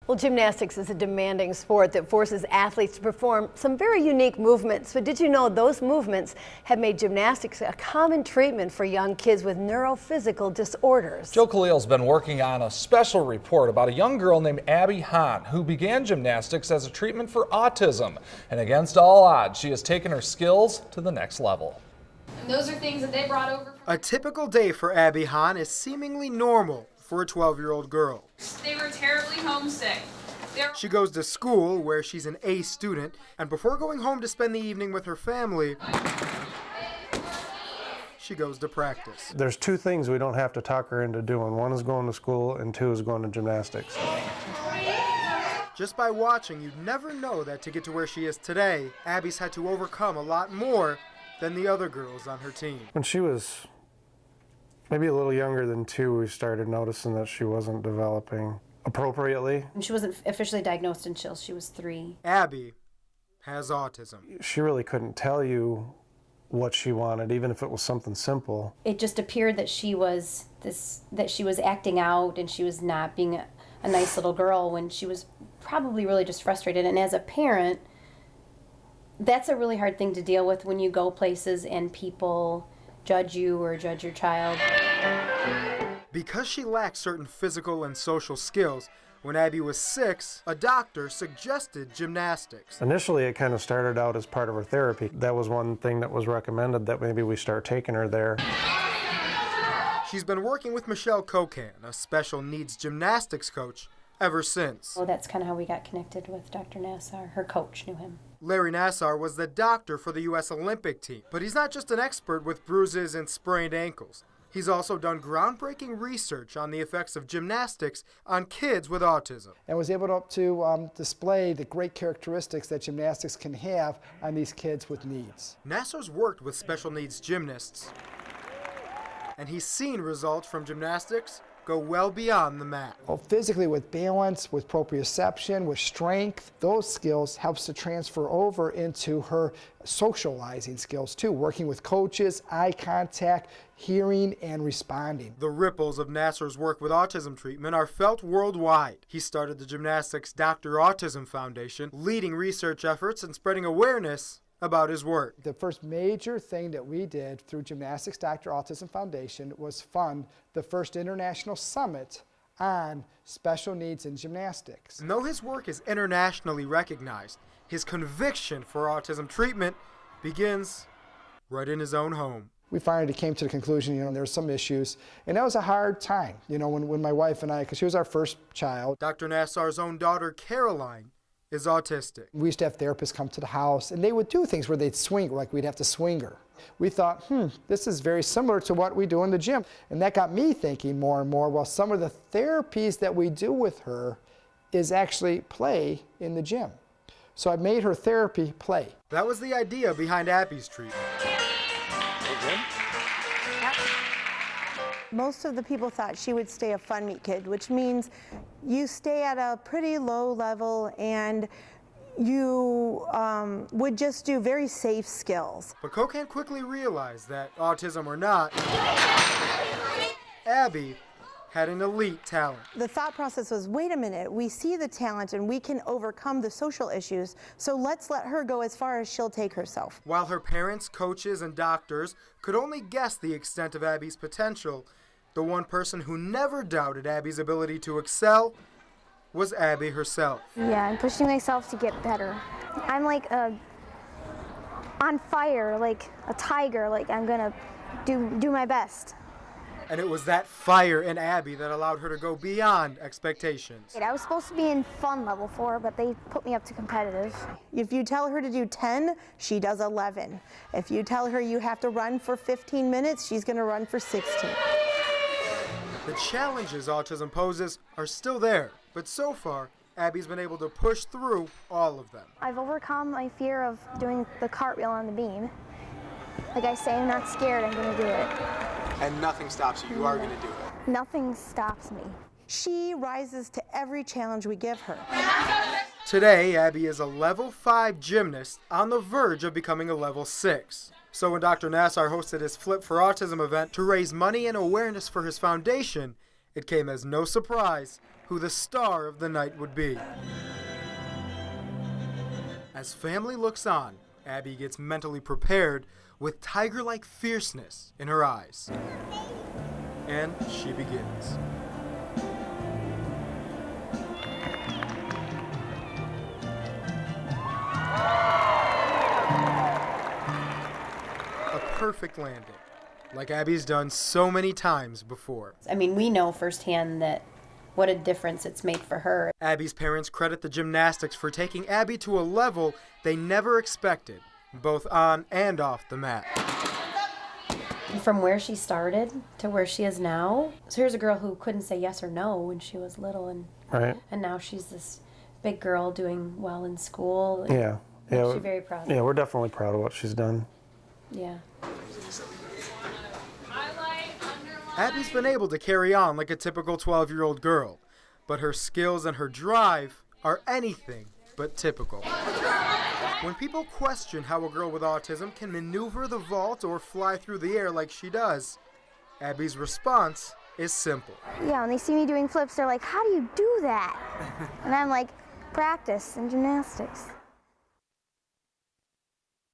Well, gymnastics is a demanding sport that forces athletes to perform some very unique movements. But did you know those movements have made gymnastics a common treatment for young kids with neurophysical disorders? Joe Khalil's been working on a special report about a young girl named Abby Hahn who began gymnastics as a treatment for autism. And against all odds, she has taken her skills to the next level. And those are things that they brought over. A typical day for Abby Hahn is seemingly normal for a 12-year-old girl. They were terribly homesick. She goes to school where she's an A student, and before going home to spend the evening with her family, she goes to practice. There's two things we don't have to talk her into doing. One is going to school and two is going to gymnastics. Just by watching, you'd never know that to get to where she is today, Abby's had to overcome a lot more than the other girls on her team. When she was maybe a little younger than 2, we started noticing that she wasn't developing appropriately. She wasn't officially diagnosed until she was 3. Abby has autism. She really couldn't tell you what she wanted, even if it was something simple. It just appeared that she was acting out and she was not being a nice little girl when she was probably really just frustrated. And as a parent, that's a really hard thing to deal with when you go places and people judge you or judge your child. Because she lacked certain physical and social skills, when Abby was 6, a doctor suggested gymnastics. Initially, it kind of started out as part of her therapy. That was one thing that was recommended, that maybe we start taking her there. She's been working with Michelle Cocan, a special needs gymnastics coach, ever since. Well, that's kind of how we got connected with Dr. Nassar. Her coach knew him. Larry Nassar was the doctor for the U.S. Olympic team, but he's not just an expert with bruises and sprained ankles. He's also done groundbreaking research on the effects of gymnastics on kids with autism. And was able to display the great characteristics that gymnastics can have on these kids with needs. Nassar's worked with special needs gymnasts, and he's seen results from gymnastics go well beyond the mat. Well, physically, with balance, with proprioception, with strength, those skills helps to transfer over into her socializing skills too, working with coaches, eye contact, hearing, and responding. The ripples of Nassar's work with autism treatment are felt worldwide. He started the Gymnastics Dr. Autism Foundation, leading research efforts and spreading awareness about his work. The first major thing that we did through Gymnastics Dr. Autism Foundation was fund the first international summit on special needs in gymnastics. And though his work is internationally recognized, his conviction for autism treatment begins right in his own home. We finally came to the conclusion, there were some issues, and that was a hard time, when my wife and I, because she was our first child. Dr. Nassar's own daughter, Caroline, is autistic. We used to have therapists come to the house, and they would do things where they'd swing, like we'd have to swing her. We thought, this is very similar to what we do in the gym. And that got me thinking more and more, well, some of the therapies that we do with her is actually play in the gym. So I made her therapy play. That was the idea behind Abby's treatment. Most of the people thought she would stay a fun meat kid, which means you stay at a pretty low level and you would just do very safe skills. But Cocan quickly realized that, autism or not, Abby had an elite talent. The thought process was, wait a minute, we see the talent and we can overcome the social issues, so let's let her go as far as she'll take herself. While her parents, coaches, and doctors could only guess the extent of Abby's potential, the one person who never doubted Abby's ability to excel was Abby herself. Yeah, I'm pushing myself to get better. I'm like on fire, like a tiger, like I'm gonna do my best. And it was that fire in Abby that allowed her to go beyond expectations. I was supposed to be in fun level 4, but they put me up to competitive. If you tell her to do 10, she does 11. If you tell her you have to run for 15 minutes, she's gonna run for 16. The challenges autism poses are still there, but so far, Abby's been able to push through all of them. I've overcome my fear of doing the cartwheel on the beam. Like I say, I'm not scared, I'm gonna do it. And nothing stops you, you are gonna do it. Nothing stops me. She rises to every challenge we give her. Today, Abby is a level 5 gymnast on the verge of becoming a level 6. So when Dr. Nassar hosted his Flip for Autism event to raise money and awareness for his foundation, it came as no surprise who the star of the night would be. As family looks on, Abby gets mentally prepared with tiger-like fierceness in her eyes. And she begins. A perfect landing, like Abby's done so many times before. I mean, we know firsthand that what a difference it's made for her. Abby's parents credit the gymnastics for taking Abby to a level they never expected, both on and off the mat. From where she started to where she is now. So here's a girl who couldn't say yes or no when she was little, and now she's this big girl doing well in school. Yeah. She's very proud. Yeah, we're definitely proud of what she's done. Yeah. Abby's been able to carry on like a typical 12-year-old girl, but her skills and her drive are anything but typical. When people question how a girl with autism can maneuver the vault or fly through the air like she does, Abby's response is simple. Yeah, when they see me doing flips, they're like, how do you do that? And I'm like, practice and gymnastics.